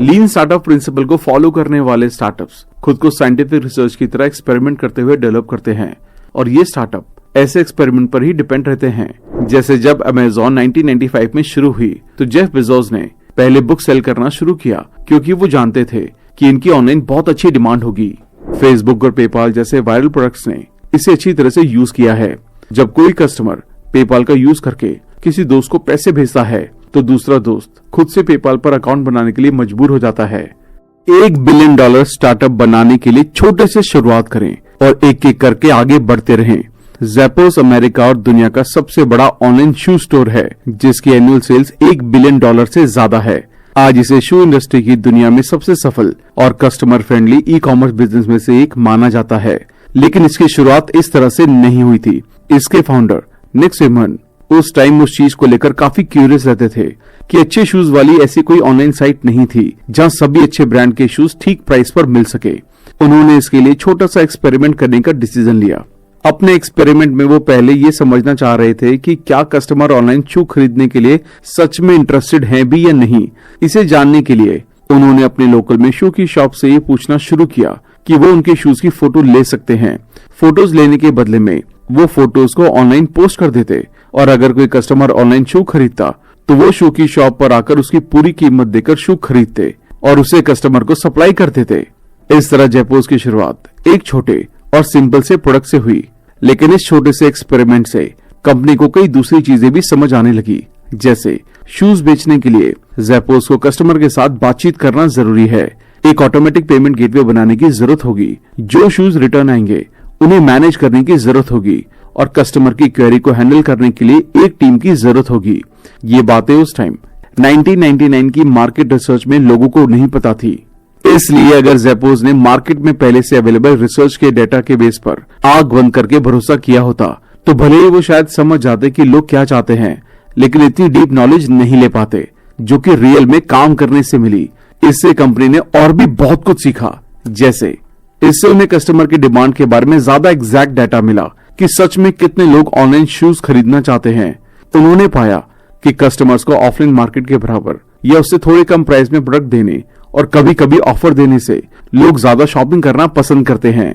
लीन startup principal को follow करने वाले स्टार्टअप्स खुद को साइंटिफिक रिसर्च की तरह एक्सपेरिमेंट करते हुए डेवलप करते हैं और ये स्टार्टअप ऐसे एक्सपेरिमेंट पर ही डिपेंड रहते हैं। जैसे जब अमेज़न 1995 में शुरू हुई तो जेफ बेजोस ने पहले बुक सेल करना शुरू किया क्योंकि वो जानते थे कि इनकी ऑनलाइन बहुत अच्छी डिमांड होगी। फेसबुक और पेपाल जैसे वायरल प्रोडक्ट्स ने इसे अच्छी तरह से यूज किया है। जब कोई कस्टमर पेपाल का यूज करके किसी दोस्त को पैसे भेजता है तो दूसरा दोस्त खुद से पेपाल पर अकाउंट बनाने के लिए मजबूर हो जाता है। $1 बिलियन स्टार्टअप बनाने के लिए छोटे से शुरुआत करें और एक एक करके आगे बढ़ते रहें। ज़ेपोस अमेरिका और दुनिया का सबसे बड़ा ऑनलाइन शू स्टोर है जिसकी एनुअल सेल्स $1 बिलियन से ज्यादा है। आज इसे शू इंडस्ट्री की दुनिया में सबसे सफल और customer friendly e commerce business में से एक माना जाता है। लेकिन इसकी शुरुआत इस तरह से नहीं हुई थी। इसके फाउंडर निक सिमन उस टाइम उस चीज को लेकर काफी क्यूरियस रहते थे कि अच्छे शूज वाली ऐसी कोई ऑनलाइन साइट नहीं थी जहां सभी अच्छे ब्रांड के शूज ठीक प्राइस पर मिल सके। उन्होंने इसके लिए छोटा सा एक्सपेरिमेंट करने का डिसीजन लिया। अपने एक्सपेरिमेंट में वो पहले ये समझना चाह रहे थे कि क्या कस्टमर ऑनलाइन शू खरीदने के लिए सच में इंटरेस्टेड हैं भी या नहीं। इसे जानने के लिए उन्होंने अपने लोकल में शू की शॉप से ये पूछना शुरू किया कि वो उनके शूज की फोटो ले सकते हैं। फोटोज लेने के बदले में वो फोटोज को ऑनलाइन पोस्ट कर देते और अगर कोई कस्टमर ऑनलाइन शू खरीदता तो वो शू की शॉप पर आकर उसकी पूरी कीमत देकर शू खरीदते और उसे कस्टमर को सप्लाई करते थे। इस तरह ज़ेपोस की शुरुआत एक छोटे और सिंपल से प्रोडक्ट से हुई, लेकिन इस छोटे से एक्सपेरिमेंट से कंपनी को कई दूसरी चीजें भी समझ आने लगी। जैसे शूज बेचने के लिए ज़ेपोस को कस्टमर के साथ बातचीत करना जरूरी है। एक ऑटोमेटिक पेमेंट गेटवे बनाने की जरूरत होगी। जो शूज रिटर्न आएंगे उन्हें मैनेज करने की जरूरत होगी और कस्टमर की क्वेरी को हैंडल करने के लिए एक टीम की जरूरत होगी। ये बातें उस टाइम 1999 की मार्केट रिसर्च में लोगों को नहीं पता थी। इसलिए अगर ज़ेपोस ने मार्केट में पहले से अवेलेबल रिसर्च के डेटा के बेस पर आंख बंद करके भरोसा किया होता तो भले ही वो शायद समझ जाते कि लोग क्या चाहते हैं, लेकिन इतनी डीप नॉलेज नहीं ले पाते जो कि रियल में काम करने से मिली। इससे कंपनी ने और भी बहुत कुछ सीखा। जैसे इससे उन्हें कस्टमर की डिमांड के बारे में ज्यादा एग्जैक्ट डाटा मिला कि सच में कितने लोग ऑनलाइन शूज खरीदना चाहते हैं। उन्होंने पाया कि कस्टमर्स को ऑफलाइन मार्केट के बराबर या उससे थोड़े कम प्राइस में प्रोडक्ट देने और कभी कभी ऑफर देने से लोग ज्यादा शॉपिंग करना पसंद करते हैं।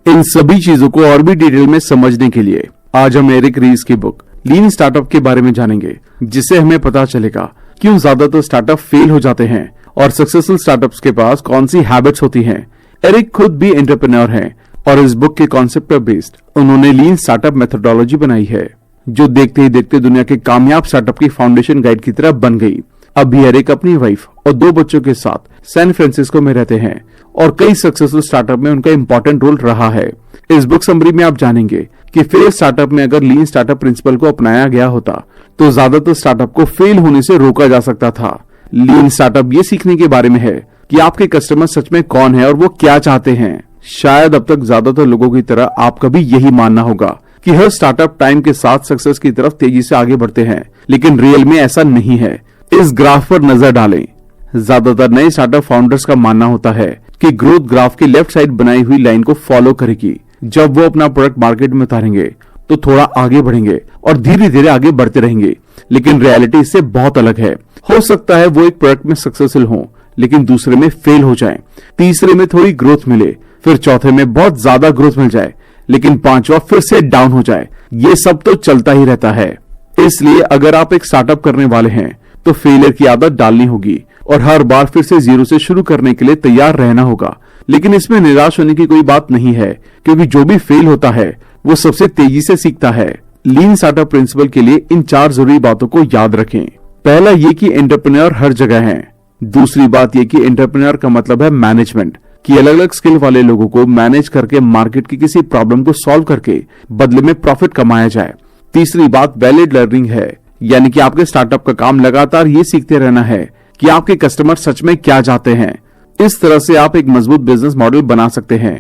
इन सभी चीजों को और भी डिटेल में समझने के लिए आज हम एरिक रीस की बुक लीन स्टार्टअप के बारे में जानेंगे, जिससे हमें पता चलेगा क्यों ज्यादातर स्टार्टअप फेल हो जाते हैं और सक्सेसफुल स्टार्टअप्स के पास कौन सी हैबिट्स होती हैं। एरिक खुद भी एंटरप्रेन्योर हैं और इस बुक के कॉन्सेप्ट पर बेस्ड उन्होंने लीन स्टार्टअप मेथोडोलॉजी बनाई है जो देखते ही देखते दुनिया के कामयाब स्टार्टअप की फाउंडेशन गाइड की तरह बन गई। अभी एरिक अपनी वाइफ और 2 बच्चों के साथ सैन फ्रांसिस्को में रहते हैं और कई सक्सेसफुल स्टार्टअप में उनका इंपॉर्टेंट रोल रहा है। इस बुक समरी में आप जानेंगे कि फेल स्टार्टअप में अगर लीन स्टार्टअप प्रिंसिपल को अपनाया गया होता तो ज्यादातर स्टार्टअप को फेल होने से रोका जा सकता था। लीन स्टार्टअप ये सीखने के बारे में है कि आपके कस्टमर सच में कौन है और वो क्या चाहते हैं। शायद अब तक ज्यादातर लोगों की तरह आपका भी यही मानना होगा कि हर स्टार्टअप टाइम के साथ सक्सेस की तरफ तेजी से आगे बढ़ते हैं, लेकिन रियल में ऐसा नहीं है। इस ग्राफ पर नजर डालें। ज्यादातर नए स्टार्टअप फाउंडर्स का मानना होता है कि ग्रोथ ग्राफ की लेफ्ट साइड बनाई हुई लाइन को फॉलो करेगी। जब वो अपना प्रोडक्ट मार्केट में उतारेंगे तो थोड़ा आगे बढ़ेंगे और धीरे धीरे आगे बढ़ते रहेंगे, लेकिन रियलिटी इससे बहुत अलग है। हो सकता है वो एक प्रोडक्ट में सक्सेसफुल हो लेकिन दूसरे में फेल हो जाए, तीसरे में थोड़ी ग्रोथ मिले, फिर चौथे में बहुत ज्यादा ग्रोथ मिल जाए, लेकिन 5वां फिर से डाउन हो जाए। ये सब तो चलता ही रहता है। इसलिए अगर आप एक स्टार्टअप करने वाले हैं तो फेलियर की आदत डालनी होगी और हर बार फिर से जीरो से शुरू करने के लिए तैयार रहना होगा। लेकिन इसमें निराश होने की कोई बात नहीं है, क्योंकि जो भी फेल होता है वो सबसे तेजी से सीखता है। लीन स्टार्टअप प्रिंसिपल के लिए इन 4 जरूरी बातों को याद रखें। पहला ये कि एंटरप्रेन्योर हर जगह है। दूसरी बात ये कि एंटरप्रेन्योर का मतलब है मैनेजमेंट, कि अलग अलग स्किल वाले लोगों को मैनेज करके मार्केट की किसी प्रॉब्लम को सॉल्व करके बदले में प्रॉफिट कमाया जाए। तीसरी बात वैलिड लर्निंग है, यानी कि आपके स्टार्टअप का काम लगातार ये सीखते रहना है कि आपके कस्टमर सच में क्या चाहते हैं। इस तरह से आप एक मजबूत बिजनेस मॉडल बना सकते हैं।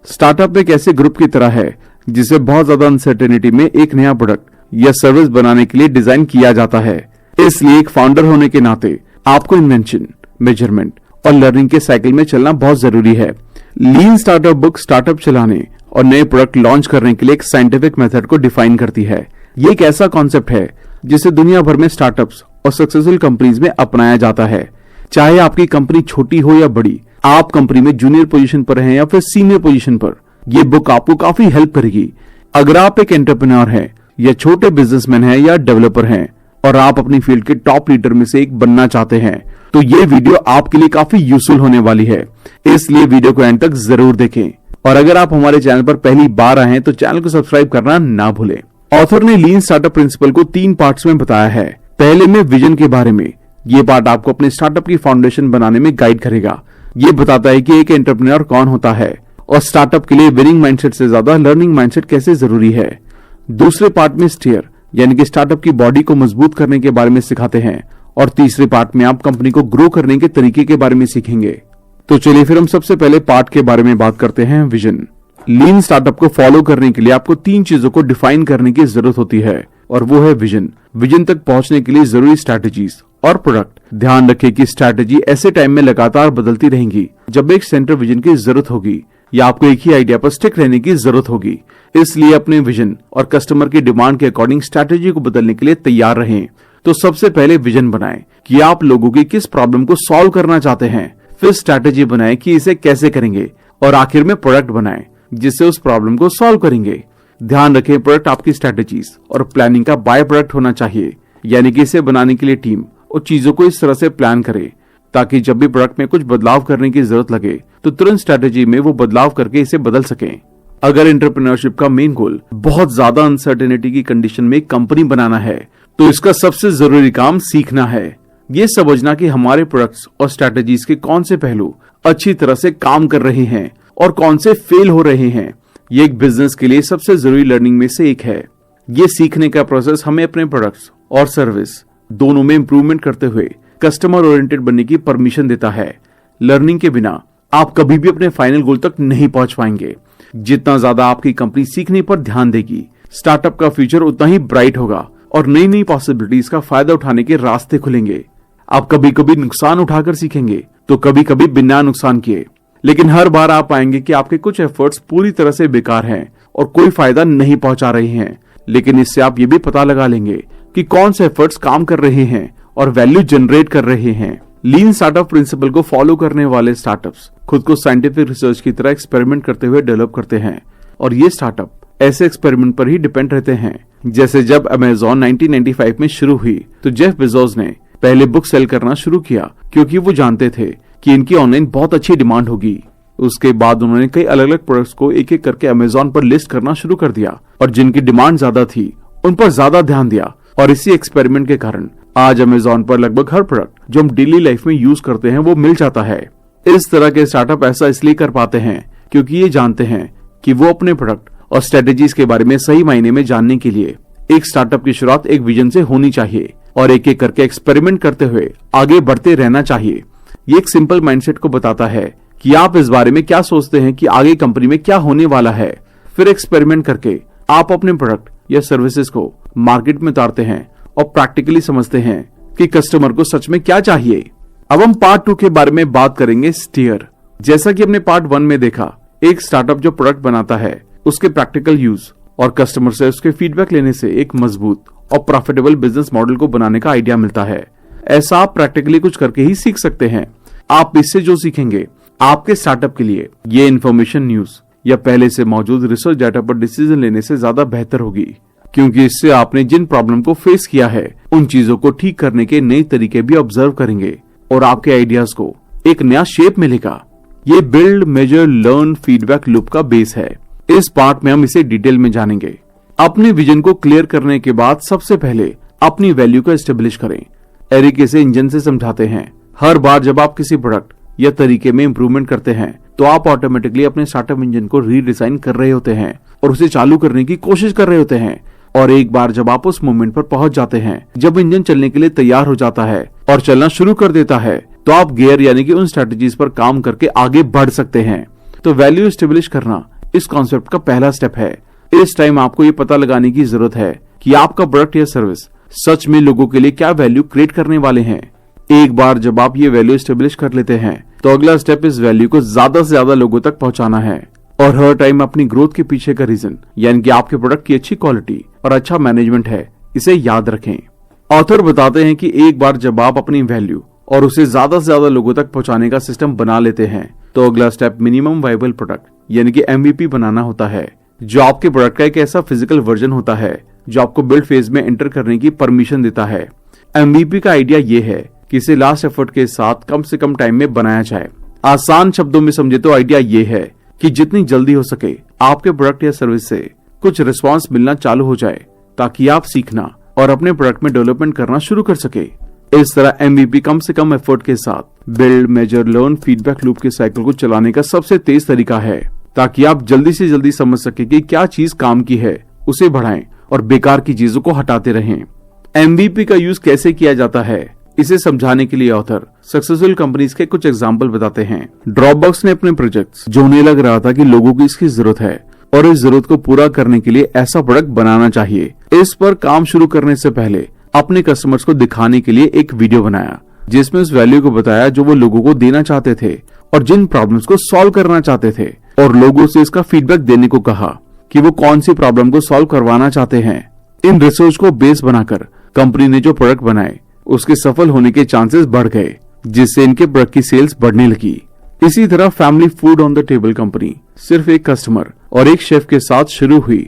स्टार्टअप एक ऐसे ग्रुप की तरह है जिसे बहुत ज्यादा अनसर्टेनिटी में एक नया प्रोडक्ट या सर्विस बनाने के लिए डिजाइन किया जाता है। इसलिए एक फाउंडर होने के नाते आपको इन्वेंशन, मेजरमेंट और लर्निंग के साइकिल में चलना बहुत जरूरी है। लीन स्टार्टअप बुक स्टार्टअप चलाने और नए प्रोडक्ट लॉन्च करने के लिए एक साइंटिफिक मेथड को डिफाइन करती है। ये एक ऐसा कॉन्सेप्ट है जिसे दुनिया भर में स्टार्टअप्स और सक्सेसफुल कंपनीज में अपनाया जाता है। चाहे आपकी कंपनी छोटी हो या बड़ी, आप कंपनी में जूनियर पोजीशन पर हैं या फिर सीनियर पोजीशन पर, ये बुक आपको काफी हेल्प करेगी। अगर आप एक एंटरप्रेन्योर हैं या छोटे बिजनेसमैन हैं या डेवलपर हैं और आप अपनी फील्ड के टॉप लीडर में से एक बनना चाहते हैं, तो ये वीडियो आपके लिए काफी यूजफुल होने वाली है, इसलिए वीडियो को एंड तक जरूर देखें। और अगर आप हमारे चैनल पर पहली बार आए हैं तो चैनल को सब्सक्राइब करना ना भूलें। ऑथर ने लीन स्टार्टअप प्रिंसिपल को 3 पार्ट्स में बताया है। पहले में विजन के बारे में, ये पार्ट आपको अपने स्टार्टअप की फाउंडेशन बनाने में गाइड करेगा। ये बताता है कि एक एंटरप्रेन्योर कौन होता है और स्टार्टअप के लिए विनिंग माइंडसेट से ज्यादा लर्निंग माइंडसेट कैसे जरूरी है। दूसरे पार्ट में स्टीयर यानी कि स्टार्टअप की बॉडी को मजबूत करने के बारे में सिखाते हैं और तीसरे पार्ट में आप कंपनी को ग्रो करने के तरीके के बारे में सीखेंगे। तो चलिए फिर हम सबसे पहले पार्ट के बारे में बात करते हैं, विजन। लीन स्टार्टअप को फॉलो करने के लिए आपको 3 चीजों को डिफाइन करने की जरूरत होती है और वो है विजन, विजन तक पहुंचने के लिए जरूरी स्ट्रैटेजीज और प्रोडक्ट। ध्यान रखें कि स्ट्रैटेजी ऐसे टाइम में लगातार बदलती रहेंगी जब एक सेंटर विजन की जरूरत होगी या आपको एक ही आइडिया पर स्टिक रहने की जरूरत होगी। इसलिए अपने विजन और कस्टमर की डिमांड के अकॉर्डिंग स्ट्रैटेजी को बदलने के लिए तैयार रहें। तो सबसे पहले विजन बनाएं कि आप लोगों की किस प्रॉब्लम को सॉल्व करना चाहते हैं, फिर स्ट्रैटेजी बनाएं कि इसे कैसे करेंगे और आखिर में प्रोडक्ट बनाएं जिससे उस प्रॉब्लम को सॉल्व करेंगे। ध्यान रखें प्रोडक्ट आपकी स्ट्रैटेजीज और प्लानिंग का बाय प्रोडक्ट होना चाहिए, यानी कि इसे बनाने के लिए टीम और चीजों को इस तरह से प्लान करे ताकि जब भी प्रोडक्ट में कुछ बदलाव करने की जरूरत लगे तो तुरंत स्ट्रैटेजी में वो बदलाव करके इसे बदल सकें। अगर एंटरप्रेन्योरशिप का मेन गोल बहुत ज्यादा अनसर्टेनिटी की कंडीशन में कंपनी बनाना है तो इसका सबसे जरूरी काम सीखना है। ये समझना कि हमारे प्रोडक्ट्स और स्ट्रैटेजीज के कौन से पहलू अच्छी तरह से काम कर रहे हैं और कौन से फेल हो रहे हैं। ये एक बिजनेस के लिए सबसे जरूरी लर्निंग में से एक है। ये सीखने का प्रोसेस हमें अपने प्रोडक्ट्स और सर्विस दोनों में इंप्रूवमेंट करते हुए कस्टमर ओरिएंटेड बनने की परमिशन देता है। लर्निंग के बिना आप कभी भी अपने फाइनल गोल तक नहीं पहुंच पाएंगे। जितना ज्यादा आपकी कंपनी सीखने पर ध्यान देगी, स्टार्टअप का फ्यूचर उतना ही ब्राइट होगा और नई नई पॉसिबिलिटीज का फायदा उठाने के रास्ते खुलेंगे। आप कभी कभी नुकसान उठाकर सीखेंगे तो कभी कभी बिना नुकसान किए, लेकिन हर बार आप पाएंगे कि आपके कुछ एफर्ट्स पूरी तरह से बेकार हैं और कोई फायदा नहीं पहुंचा रहे हैं। लेकिन इससे आप ये भी पता लगा लेंगे कि कौन से एफर्ट्स काम कर रहे हैं और वैल्यू जनरेट कर रहे हैं। लीन स्टार्टअप प्रिंसिपल को फॉलो करने वाले स्टार्टअप्स खुद को साइंटिफिक रिसर्च की तरह एक्सपेरिमेंट करते हुए डेवलप करते हैं और ये स्टार्टअप ऐसे एक्सपेरिमेंट पर ही डिपेंड रहते हैं। जैसे जब अमेज़न 1995 में शुरू हुई तो जेफ बेजोस ने पहले बुक सेल करना शुरू किया क्योंकि वो जानते थे कि इनकी ऑनलाइन बहुत अच्छी डिमांड होगी। उसके बाद उन्होंने कई अलग अलग प्रोडक्ट्स को एक एक करके अमेज़न पर लिस्ट करना शुरू कर दिया और जिनकी डिमांड ज्यादा थी उन पर ज्यादा ध्यान दिया और इसी एक्सपेरिमेंट के कारण आज अमेज़न पर लगभग हर प्रोडक्ट जो हम डेली लाइफ में यूज करते हैं वो मिल जाता है। इस तरह के स्टार्टअप ऐसा इसलिए कर पाते हैं क्योंकि ये जानते हैं कि वो अपने प्रोडक्ट और स्ट्रेटेजीज के बारे में सही मायने में जानने के लिए एक स्टार्टअप की शुरुआत एक विजन से होनी चाहिए और एक एक करके एक्सपेरिमेंट करते हुए आगे बढ़ते रहना चाहिए। ये एक सिंपल माइंडसेट को बताता है कि आप इस बारे में क्या सोचते हैं कि आगे कंपनी में क्या होने वाला है। फिर एक्सपेरिमेंट करके आप अपने प्रोडक्ट या सर्विसेज को मार्केट में उतारते हैं और प्रैक्टिकली समझते हैं कि कस्टमर को सच में क्या चाहिए। अब हम पार्ट 2 के बारे में बात करेंगे, स्टीयर। जैसा कि हमने पार्ट 1 में देखा, एक स्टार्टअप जो प्रोडक्ट बनाता है उसके प्रैक्टिकल यूज और कस्टमर से उसके फीडबैक लेने से एक मजबूत और प्रॉफिटेबल बिजनेस मॉडल को बनाने का आइडिया मिलता है। ऐसा आप प्रैक्टिकली कुछ करके ही सीख सकते हैं। आप इससे जो सीखेंगे आपके स्टार्टअप के लिए ये इन्फॉर्मेशन न्यूज या पहले से मौजूद रिसर्च डाटा पर डिसीजन लेने से ज्यादा बेहतर होगी, क्योंकि इससे आपने जिन प्रॉब्लम को फेस किया है उन चीजों को ठीक करने के नए तरीके भी ऑब्जर्व करेंगे और आपके आइडियाज को एक नया शेप मिलेगा। ये build, measure, learn, feedback loop का बेस है। इस पार्ट में हम इसे डिटेल में जानेंगे। अपने विजन को क्लियर करने के बाद सबसे पहले अपनी वैल्यू को एस्टेब्लिश करें। एरिक इसे इंजन से समझाते हैं। हर बार जब आप किसी प्रोडक्ट या तरीके में इंप्रूवमेंट करते हैं तो आप ऑटोमेटिकली अपने स्टार्टअप इंजन को रीडिजाइन कर रहे होते हैं और उसे चालू करने की कोशिश कर रहे होते हैं। और एक बार जब आप उस मोमेंट पर पहुंच जाते हैं जब इंजन चलने के लिए तैयार हो जाता है और चलना शुरू कर देता है तो आप गियर यानी कि उन स्ट्रेटजीज पर काम करके आगे बढ़ सकते हैं। तो वैल्यू एस्टेब्लिश करना इस कॉन्सेप्ट का पहला स्टेप है। इस टाइम आपको ये पता लगाने की जरूरत है कि आपका प्रोडक्ट या सर्विस सच में लोगों के लिए क्या वैल्यू क्रिएट करने वाले हैं। एक बार जब आप ये वैल्यू एस्टेब्लिश कर लेते हैं तो अगला स्टेप इस वैल्यू को ज्यादा से ज्यादा लोगों तक पहुंचाना है। और हर टाइम अपनी ग्रोथ के पीछे का रीजन यानी कि आपके प्रोडक्ट की अच्छी क्वालिटी और अच्छा मैनेजमेंट है, इसे याद रखें। ऑथर बताते हैं कि एक बार जब आप अपनी वैल्यू और उसे ज्यादा से ज्यादा लोगों तक पहुंचाने का सिस्टम बना लेते हैं तो अगला स्टेप मिनिमम वायबल प्रोडक्ट यानी कि MVP बनाना होता है, जो आपके प्रोडक्ट का एक ऐसा फिजिकल वर्जन होता है जो आपको बिल्ड फेज में एंटर करने की परमिशन देता है। MVP का आइडिया ये है कि इसे लास्ट एफर्ट के साथ कम से कम टाइम में बनाया जाए। आसान शब्दों में समझे तो आइडिया ये है कि जितनी जल्दी हो सके आपके प्रोडक्ट या सर्विस से कुछ रिस्पांस मिलना चालू हो जाए ताकि आप सीखना और अपने प्रोडक्ट में डेवलपमेंट करना शुरू कर सके। इस तरह MVP कम से कम एफर्ट के साथ build, measure, learn, feedback loop के साइकिल को चलाने का सबसे तेज तरीका है ताकि आप जल्दी से जल्दी समझ सके कि क्या चीज काम की है, उसे बढ़ाएं और बेकार की चीजों को हटाते रहें। MVP का यूज कैसे किया जाता है इसे समझाने के लिए ऑथर सक्सेसफुल कंपनीज के कुछ एग्जाम्पल बताते हैं। ड्रॉपबॉक्स ने अपने प्रोजेक्ट्स जो उन्हें लग रहा था कि लोगों की इसकी जरूरत है और इस जरूरत को पूरा करने के लिए ऐसा प्रोडक्ट बनाना चाहिए, इस पर काम शुरू करने से पहले अपने कस्टमर्स को दिखाने के लिए एक वीडियो बनाया जिसमें उस वैल्यू को बताया जो वो लोगों को देना चाहते थे और जिन प्रॉब्लम्स को सॉल्व करना चाहते थे, और लोगों से इसका फीडबैक देने को कहा कि वो कौन सी प्रॉब्लम को सॉल्व करवाना चाहते हैं। इन रिसर्च को बेस बनाकर कंपनी ने जो प्रोडक्ट बनाए उसके सफल होने के चांसेस बढ़ गए, जिससे इनके प्रोडक्ट की सेल्स बढ़ने लगी। इसी तरह family food on the table company सिर्फ एक कस्टमर और एक शेफ के साथ शुरू हुई।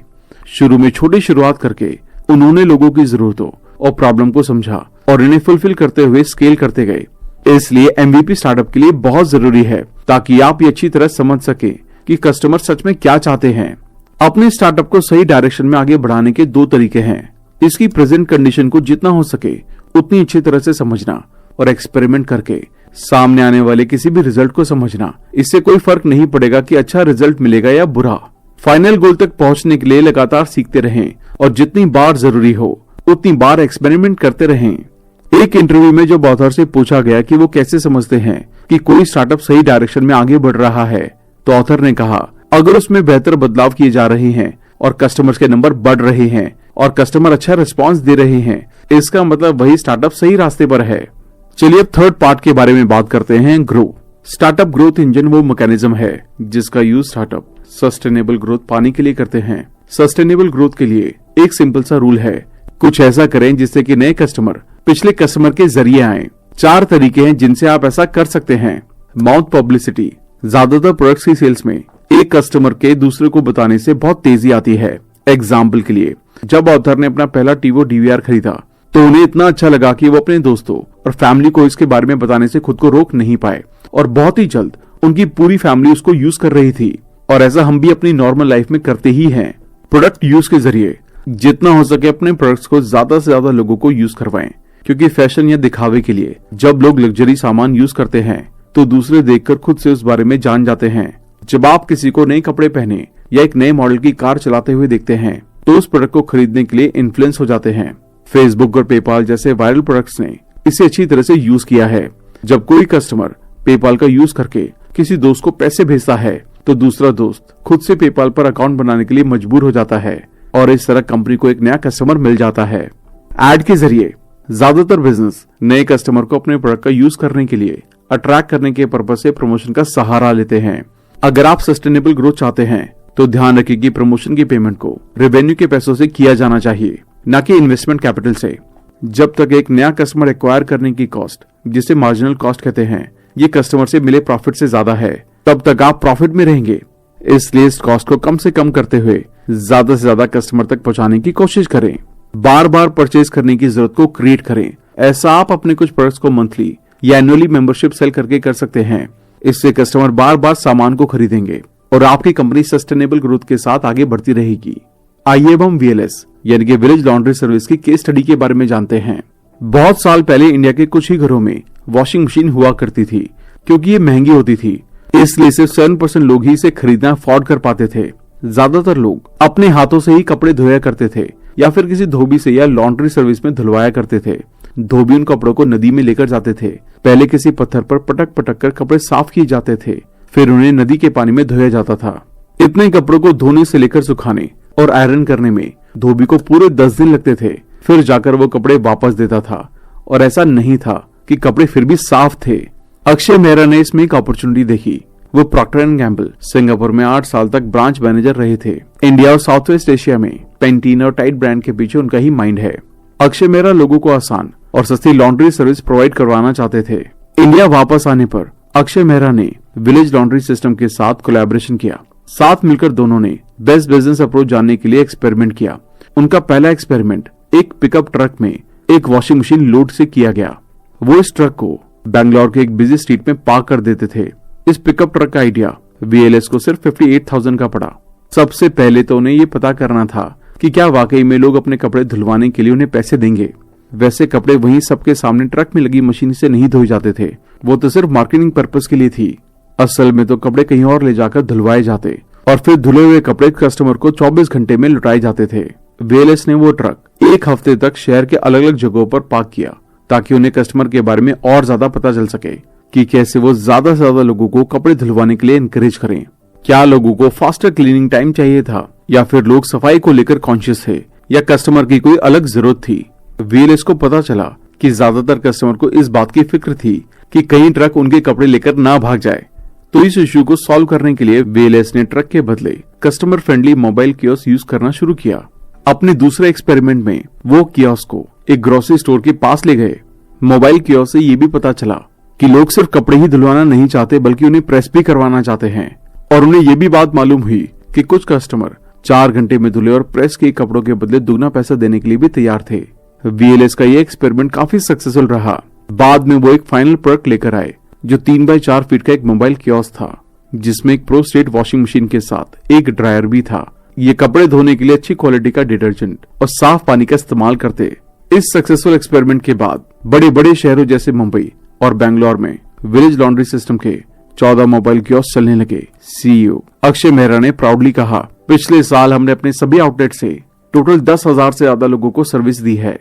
शुरू में छोटी शुरुआत करके उन्होंने लोगों की जरूरतों और प्रॉब्लम को समझा और इन्हें फुलफिल करते हुए स्केल करते गए। इसलिए MVP स्टार्टअप के लिए बहुत जरूरी है ताकि आप ये अच्छी तरह समझ सके कि कस्टमर सच में क्या चाहते हैं। अपने स्टार्टअप को सही डायरेक्शन में आगे बढ़ाने के दो तरीके हैं। इसकी प्रेजेंट कंडीशन को जितना हो सके उतनी अच्छी तरह से समझना और एक्सपेरिमेंट करके सामने आने वाले किसी भी रिजल्ट को समझना। इससे कोई फर्क नहीं पड़ेगा कि अच्छा रिजल्ट मिलेगा या बुरा। फाइनल गोल तक पहुंचने के लिए लगातार सीखते रहें और जितनी बार जरूरी हो उतनी बार एक्सपेरिमेंट करते रहें। एक इंटरव्यू में जब ऑथर से पूछा गया कि वो कैसे समझते हैं कि कोई स्टार्टअप सही डायरेक्शन में आगे बढ़ रहा है, तो ऑथर ने कहा, अगर उसमें बेहतर बदलाव किए जा रहे हैं और कस्टमर्स के नंबर बढ़ रहे हैं और कस्टमर अच्छा रिस्पांस दे रहे हैं, इसका मतलब वही स्टार्टअप सही रास्ते पर है। चलिए अब थर्ड पार्ट के बारे में बात करते हैं, ग्रो। स्टार्टअप ग्रोथ इंजन वो मैकेनिज्म है जिसका यूज स्टार्टअप सस्टेनेबल ग्रोथ पाने के लिए करते हैं। सस्टेनेबल ग्रोथ के लिए एक सिंपल सा रूल है, कुछ ऐसा करें जिससे कि नए कस्टमर पिछले कस्टमर के जरिए आए। 4 तरीके हैं जिनसे आप ऐसा कर सकते हैं। माउथ पब्लिसिटी, ज्यादातर प्रोडक्ट्स की सेल्स में एक कस्टमर के दूसरे को बताने से बहुत तेजी आती है। एग्जाम्पल के लिए, जब ऑथर ने अपना पहला टीवो DVR खरीदा तो उन्हें इतना अच्छा लगा कि वो अपने दोस्तों और फैमिली को इसके बारे में बताने से खुद को रोक नहीं पाए और बहुत ही जल्द उनकी पूरी फैमिली उसको यूज कर रही थी। और ऐसा हम भी अपनी नॉर्मल लाइफ में करते ही हैं। प्रोडक्ट यूज के जरिए जितना हो सके अपने प्रोडक्ट्स को ज्यादा से ज्यादा लोगों को यूज करवाएं, क्योंकि फैशन या दिखावे के लिए जब लोग लग्जरी सामान यूज करते हैं तो दूसरे देखकर खुद से उस बारे में जान जाते हैं। जब आप किसी को नए कपड़े पहने या एक नए मॉडल की कार चलाते हुए देखते हैं तो उस प्रोडक्ट को खरीदने के लिए इन्फ्लुएंस हो जाते हैं। फेसबुक और पेपाल जैसे वायरल प्रोडक्ट्स ने इसे अच्छी तरह से यूज किया है। जब कोई कस्टमर पेपाल का यूज करके किसी दोस्त को पैसे भेजता है तो दूसरा दोस्त खुद से पेपाल पर अकाउंट बनाने के लिए मजबूर हो जाता है और इस तरह कंपनी को एक नया कस्टमर मिल जाता है। एड के जरिए ज्यादातर बिजनेस नए कस्टमर को अपने प्रोडक्ट का यूज करने के लिए अट्रैक्ट करने के पर्पज से प्रमोशन का सहारा लेते हैं। अगर आप सस्टेनेबल ग्रोथ चाहते हैं तो ध्यान रखिए कि प्रमोशन की पेमेंट को रेवेन्यू के पैसों से किया जाना चाहिए, न कि इन्वेस्टमेंट कैपिटल से। जब तक एक नया कस्टमर एक्वायर करने की कॉस्ट, जिसे मार्जिनल कॉस्ट कहते हैं, ये कस्टमर से मिले प्रॉफिट से ज्यादा है, तब तक आप प्रॉफिट में रहेंगे। इसलिए इस कॉस्ट को कम से कम करते हुए ज्यादा से ज्यादा कस्टमर तक पहुंचाने की कोशिश करें। बार बार परचेज करने की जरूरत को क्रिएट करें। ऐसा आप अपने कुछ प्रोडक्ट्स को मंथली या एनुअली मेंबरशिप सेल करके कर सकते हैं। इससे कस्टमर बार बार सामान को खरीदेंगे और आपकी कंपनी सस्टेनेबल ग्रोथ के साथ आगे बढ़ती रहेगी। आइए अब हम VLS यानी कि विलेज लॉन्ड्री सर्विस की केस स्टडी के बारे में जानते हैं। बहुत साल पहले इंडिया के कुछ ही घरों में वॉशिंग मशीन हुआ करती थी। क्योंकि ये महंगी होती थी, इसलिए सिर्फ 7% लोग ही इसे खरीदना अफोर्ड कर पाते थे। ज्यादातर लोग अपने हाथों से ही कपड़े धोया करते थे या फिर किसी धोबी से या लॉन्ड्री सर्विस में धुलवाया करते थे। धोबी उन कपड़ों को नदी में लेकर जाते थे। पहले किसी पत्थर पर पटक पटक कर कपड़े साफ किए जाते थे, फिर उन्हें नदी के पानी में धोया जाता था। इतने कपड़ों को धोने से लेकर सुखाने और आयरन करने में धोबी को पूरे 10 दिन लगते थे। फिर जाकर वो कपड़े वापस देता था और ऐसा नहीं था कि कपड़े फिर भी साफ थे। अक्षय मेहरा ने इसमें एक अपॉर्चुनिटी देखी। वो प्रॉक्टर एंड गैम्बल सिंगापुर में 8 साल तक ब्रांच मैनेजर रहे थे। इंडिया और साउथ वेस्ट एशिया में पेंटीन और टाइट ब्रांड के पीछे उनका ही माइंड है। अक्षय मेहरा लोगों को आसान और सस्ती लॉन्ड्री सर्विस प्रोवाइड करवाना चाहते थे। इंडिया वापस आने पर अक्षय मेहरा ने विलेज लॉन्ड्री सिस्टम के साथ कोलैबोरेशन किया। साथ मिलकर दोनों ने बेस्ट बिजनेस अप्रोच जानने के लिए एक्सपेरिमेंट किया। उनका पहला एक्सपेरिमेंट एक पिकअप ट्रक में एक वॉशिंग मशीन लोड से किया गया। वो इस ट्रक को बैंगलोर के एक बिजी स्ट्रीट में पार्क कर देते थे। इस पिकअप ट्रक का आइडिया वीएलएस को सिर्फ 58,000 का पड़ा। सबसे पहले तो उन्हें ये पता करना था कि क्या वाकई में लोग अपने कपड़े धुलवाने के लिए उन्हें पैसे देंगे। वैसे कपड़े वहीं सबके सामने ट्रक में लगी मशीन से नहीं धोए जाते थे, वो तो सिर्फ मार्केटिंग पर्पस के लिए थी। असल में तो कपड़े कहीं और ले जाकर धुलवाए जाते और फिर धुले हुए कपड़े कस्टमर को 24 घंटे में लौटाए जाते थे। वीएलएस ने वो ट्रक एक हफ्ते तक शहर के अलग अलग जगहों पर पार्क किया ताकि उन्हें कस्टमर के बारे में और ज्यादा पता चल सके कि कैसे वो ज्यादा से ज्यादा लोगों को कपड़े धुलवाने के लिए इनकरेज करें। क्या लोगों को फास्टर क्लीनिंग टाइम चाहिए था या फिर लोग सफाई को लेकर कॉन्शियस थे या कस्टमर की कोई अलग जरूरत थी। वीएलएस को पता चला कि ज्यादातर कस्टमर को इस बात की फिक्र थी कि कहीं ट्रक उनके कपड़े लेकर ना भाग जाए। तो इस इश्यू को सॉल्व करने के लिए वीएलएस ने ट्रक के बदले customer friendly mobile kiosk use करना शुरू किया। अपने दूसरे एक्सपेरिमेंट में वो कियोस्क को एक ग्रोसरी स्टोर के पास ले गए। मोबाइल कियोस्क से ये भी पता चला कि लोग सिर्फ कपड़े ही धुलवाना नहीं चाहते बल्कि उन्हें प्रेस भी करवाना चाहते हैं। और उन्हें ये भी बात मालूम हुई कि कुछ कस्टमर 4 घंटे में धुले और प्रेस किए कपड़ों के बदले दुगना पैसा देने के लिए भी तैयार थे। वीएलएस का ये एक्सपेरिमेंट काफी सक्सेसफुल रहा। बाद में वो एक फाइनल प्रोडक्ट लेकर आए जो 3x4 फीट का एक मोबाइल कियोस्क था, जिसमें एक प्रो स्टेट वॉशिंग मशीन के साथ एक ड्रायर भी था। ये कपड़े धोने के लिए अच्छी क्वालिटी का डिटर्जेंट और साफ पानी का इस्तेमाल करते। इस सक्सेसफुल एक्सपेरिमेंट के बाद बड़े बड़े शहरों जैसे मुंबई और बैंगलोर में विलेज लॉन्ड्री सिस्टम के 14 मोबाइल कियोस्क चलने लगे। सीईओ अक्षय मेहरा ने प्राउडली कहा, पिछले साल हमने अपने सभी आउटलेट से टोटल 10,000 से ज्यादा लोगों को सर्विस दी है।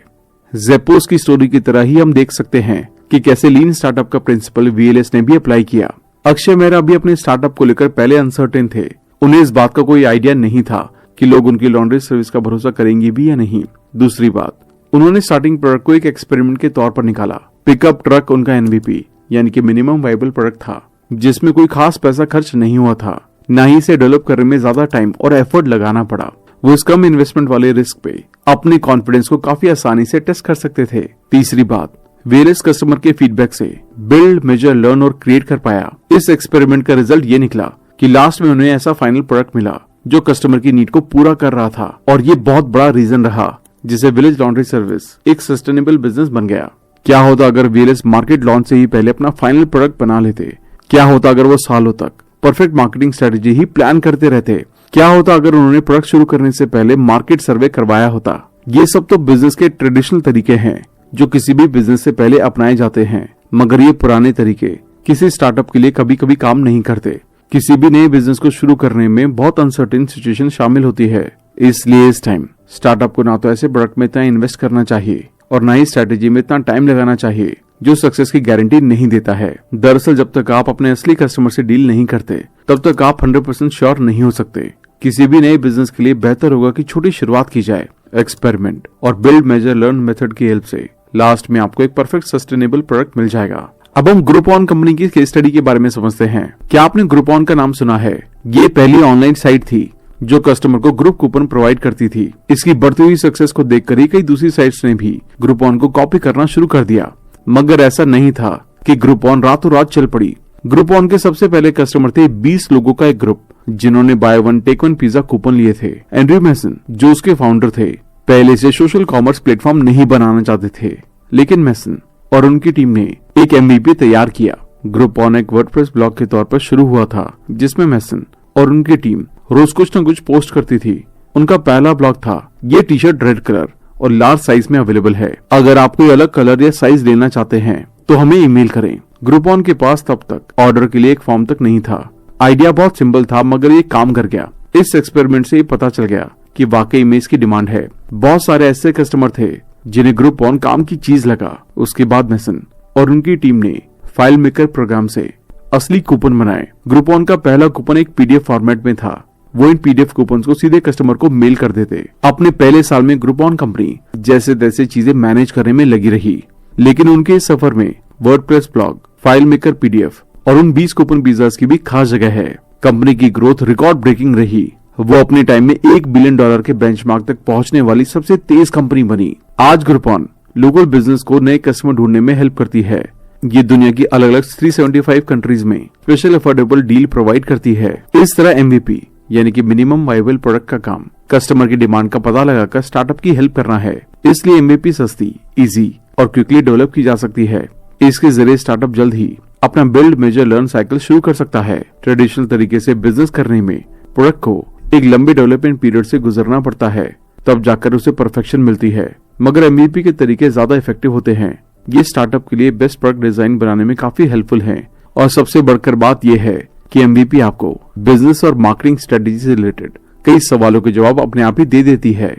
जेपोस की स्टोरी की तरह ही हम देख सकते हैं कि कैसे लीन स्टार्टअप का प्रिंसिपल वीएलएस ने भी अप्लाई किया। अक्षय मेहरा भी अपने स्टार्टअप को लेकर पहले अनसर्टेन थे। उन्हें इस बात का कोई आइडिया नहीं था कि लोग उनकी लॉन्ड्री सर्विस का भरोसा करेंगे भी या नहीं। दूसरी बात, उन्होंने स्टार्टिंग प्रोडक्ट को एक एक्सपेरिमेंट के तौर पर निकाला। पिकअप ट्रक उनका एमवीपी यानी कि मिनिमम वायबल प्रोडक्ट था, जिसमें कोई खास पैसा खर्च नहीं हुआ था, न ही इसे डेवलप करने में ज्यादा टाइम और एफर्ट लगाना पड़ा। वो इस कम इन्वेस्टमेंट वाले रिस्क पे अपने कॉन्फिडेंस को काफी आसानी से टेस्ट कर सकते थे। तीसरी बात, वीएलएस कस्टमर के फीडबैक से बिल्ड, मेजर, लर्न और क्रिएट कर पाया। इस एक्सपेरिमेंट का रिजल्ट ये निकला कि लास्ट में उन्हें ऐसा फाइनल प्रोडक्ट मिला जो कस्टमर की नीड को पूरा कर रहा था। और ये बहुत बड़ा रीजन रहा जिसे विलेज लॉन्ड्री सर्विस एक सस्टेनेबल बिजनेस बन गया। क्या होता अगर वीएलएस मार्केट लॉन्च से ही पहले अपना फाइनल प्रोडक्ट बना लेते? क्या होता अगर वो सालों तक परफेक्ट मार्केटिंग स्ट्रेटेजी ही प्लान करते रहते? क्या होता अगर उन्होंने प्रोडक्ट शुरू करने से पहले मार्केट सर्वे करवाया होता? ये सब तो बिजनेस के ट्रेडिशनल तरीके हैं जो किसी भी बिजनेस से पहले अपनाए जाते हैं, मगर ये पुराने तरीके किसी स्टार्टअप के लिए कभी कभी काम नहीं करते। किसी भी नए बिजनेस को शुरू करने में बहुत अनसर्टेन सिचुएशन शामिल होती है। इसलिए इस टाइम स्टार्टअप को ना तो ऐसे प्रोडक्ट में इतना इन्वेस्ट करना चाहिए और ना ही स्ट्रेटेजी में इतना टाइम लगाना चाहिए जो सक्सेस की गारंटी नहीं देता है। दरअसल जब तक आप अपने असली कस्टमर से डील नहीं करते तब तक आप 100% श्योर नहीं हो सकते। किसी भी नए बिजनेस के लिए बेहतर होगा कि छोटी शुरुआत की जाए। एक्सपेरिमेंट और बिल्ड, मेजर, लर्न मेथड की हेल्प से लास्ट में आपको एक परफेक्ट सस्टेनेबल प्रोडक्ट मिल जाएगा। अब हम ग्रुपऑन कंपनी की केस स्टडी के बारे में समझते हैं। क्या आपने ग्रुपऑन का नाम सुना है? ये पहली ऑनलाइन साइट थी जो कस्टमर को ग्रुप कूपन प्रोवाइड करती थी। इसकी बढ़ती हुई सक्सेस को देखकर ही कई दूसरी साइट्स ने भी ग्रुपऑन को कॉपी करना शुरू कर दिया। मगर ऐसा नहीं था कि ग्रुपऑन रातों रात चल पड़ी। ग्रुपऑन के सबसे पहले कस्टमर थे 20 लोगों का एक ग्रुप जिन्होंने buy one take one pizza coupon लिए थे। एंड्रयू मैसन जो उसके फाउंडर थे पहले से सोशल कॉमर्स प्लेटफॉर्म नहीं बनाना चाहते थे, लेकिन मैसन और उनकी टीम ने एक एमवीपी तैयार किया। ग्रुपऑन एक वर्डप्रेस ब्लॉग के तौर पर शुरू हुआ था जिसमें मैसन और उनकी टीम रोज कुछ न कुछ पोस्ट करती थी। उनका पहला ब्लॉग था, ये टी शर्ट रेड कलर और लार्ज साइज में अवेलेबल है। अगर आप कोई अलग कलर या साइज लेना चाहते हैं तो हमें ईमेल करें। ग्रुपऑन के पास तब तक ऑर्डर के लिए एक फॉर्म तक नहीं था। आइडिया बहुत सिंपल था मगर ये काम कर गया। इस एक्सपेरिमेंट से ये पता चल गया कि वाकई में इसकी डिमांड है। बहुत सारे ऐसे कस्टमर थे जिन्हें ग्रुपऑन काम की चीज लगा। उसके बाद मैसन और उनकी टीम ने फाइल मेकर प्रोग्राम से असली कूपन बनाए। ग्रुपऑन का पहला कूपन एक पीडीएफ फॉर्मेट में था। वो इन पीडीएफ कूपन को सीधे कस्टमर को मेल कर देते। अपने पहले साल में ग्रुपऑन कंपनी जैसे तैसे चीजें मैनेज करने में लगी रही, लेकिन उनके इस सफर में WordPress blog, file maker PDF और उन 20 कूपन पिज्जास की भी खास जगह है। कंपनी की ग्रोथ रिकॉर्ड ब्रेकिंग रही वो अपने टाइम में $1 बिलियन के बेंचमार्क तक पहुंचने वाली सबसे तेज कंपनी बनी। आज ग्रुपॉन लोकल बिजनेस को नए कस्टमर ढूंढने में हेल्प करती है। ये दुनिया की अलग अलग 375 कंट्रीज में स्पेशल अफोर्डेबल डील प्रोवाइड करती है। इस तरह MVP यानी कि मिनिमम वायबल प्रोडक्ट का काम कस्टमर की डिमांड का पता लगाकर स्टार्टअप की हेल्प करना है। इसलिए MVP सस्ती, इजी और क्विकली डेवलप की जा सकती है। इसके जरिए स्टार्टअप जल्द ही अपना बिल्ड मेजर लर्न साइकिल शुरू कर सकता है। ट्रेडिशनल तरीके से बिजनेस करने में प्रोडक्ट को एक लंबे डेवलपमेंट पीरियड से गुजरना पड़ता है, तब जाकर उसे परफेक्शन मिलती है। मगर MVP के तरीके ज्यादा इफेक्टिव होते हैं। ये स्टार्टअप के लिए बेस्ट प्रोडक्ट डिजाइन बनाने में काफी हेल्पफुल है। और सबसे बढ़कर बात यह है कि MVP आपको बिजनेस और मार्केटिंग स्ट्रेटेजी से रिलेटेड कई सवालों के जवाब अपने आप ही दे देती है।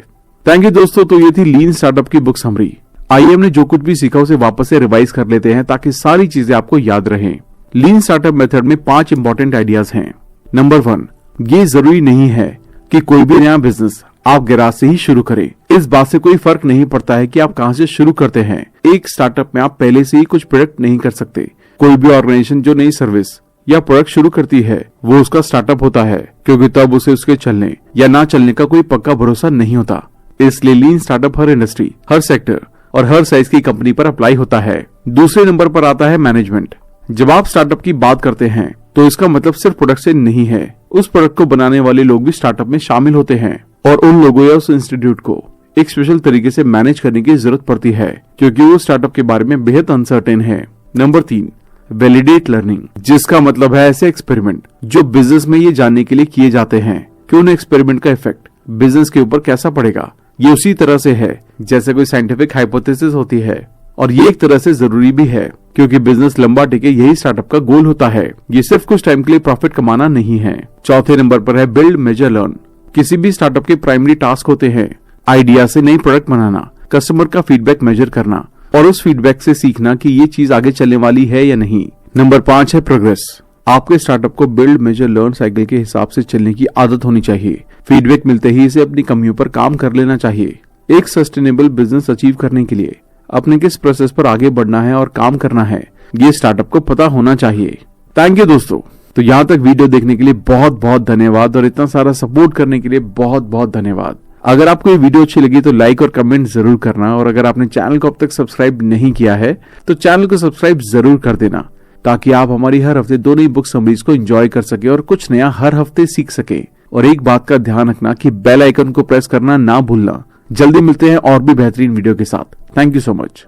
थैंक यू दोस्तों, तो ये थी लीन स्टार्टअप की बुक समरी। आइए हमने जो कुछ भी सीखा उसे वापस से रिवाइज कर लेते हैं ताकि सारी चीजें आपको याद रहें। लीन स्टार्टअप मेथड में 5 इंपॉर्टेंट आइडियाज हैं। नंबर 1, ये जरूरी नहीं है कि कोई भी नया बिजनेस आप गैराज से ही शुरू करें। इस बात से कोई फर्क नहीं पड़ता है कि आप कहां से शुरू करते हैं। एक स्टार्टअप में आप पहले से ही कुछ प्रोडक्ट नहीं कर सकते। कोई भी ऑर्गेनाइजेशन जो नई सर्विस या प्रोडक्ट शुरू करती है वो उसका स्टार्टअप होता है, क्योंकि तब उसे उसके चलने या ना चलने का कोई पक्का भरोसा नहीं होता। इसलिए लीन स्टार्टअप हर इंडस्ट्री, हर सेक्टर और हर साइज की कंपनी पर अप्लाई होता है। दूसरे नंबर पर आता है मैनेजमेंट। जब आप स्टार्टअप की बात करते हैं तो इसका मतलब सिर्फ प्रोडक्ट से नहीं है। उस प्रोडक्ट को बनाने वाले लोग भी स्टार्टअप में शामिल होते हैं और उन लोगों या उस इंस्टीट्यूट को एक स्पेशल तरीके से मैनेज करने की जरूरत पड़ती है, क्योंकि वो स्टार्टअप के बारे में बेहद अनसर्टेन है। नंबर 3, वैलिडेट लर्निंग, जिसका मतलब है ऐसे एक्सपेरिमेंट जो बिजनेस में ये जानने के लिए किए जाते हैं कि उन एक्सपेरिमेंट का इफेक्ट बिजनेस के ऊपर कैसा पड़ेगा। ये उसी तरह से है जैसे कोई साइंटिफिक हाइपोथेसिस होती है, और ये एक तरह से जरूरी भी है, क्योंकि बिजनेस लंबा टिके यही स्टार्टअप का गोल होता है। ये सिर्फ कुछ टाइम के लिए प्रॉफिट कमाना नहीं है। चौथे नंबर पर है बिल्ड मेजर लर्न। किसी भी स्टार्टअप के प्राइमरी टास्क होते हैं आइडिया से नई प्रोडक्ट बनाना, कस्टमर का फीडबैक मेजर करना और उस फीडबैक से सीखना कि ये चीज आगे चलने वाली है या नहीं। नंबर 5 है प्रोग्रेस। आपके स्टार्टअप को बिल्ड मेजर लर्न साइकिल के हिसाब से चलने की आदत होनी चाहिए। फीडबैक मिलते ही इसे अपनी कमियों पर काम कर लेना चाहिए। एक सस्टेनेबल बिजनेस अचीव करने के लिए अपने किस प्रोसेस पर आगे बढ़ना है और काम करना है, ये स्टार्टअप को पता होना चाहिए। थैंक यू दोस्तों। तो यहाँ तक वीडियो देखने के लिए बहुत बहुत धन्यवाद और इतना सारा सपोर्ट करने के लिए बहुत बहुत धन्यवाद। अगर आपको ये वीडियो अच्छी लगी तो लाइक और कमेंट जरूर करना, और अगर आपने चैनल को अब तक सब्सक्राइब नहीं किया है तो चैनल को सब्सक्राइब जरूर कर देना, ताकि आप हमारी हर हफ्ते 2 नई बुक समरीज को एंजॉय कर सके और कुछ नया हर हफ्ते सीख सके। और एक बात का ध्यान रखना कि बेल आइकन को प्रेस करना ना भूलना। जल्दी मिलते हैं और भी बेहतरीन वीडियो के साथ। Thank you so much.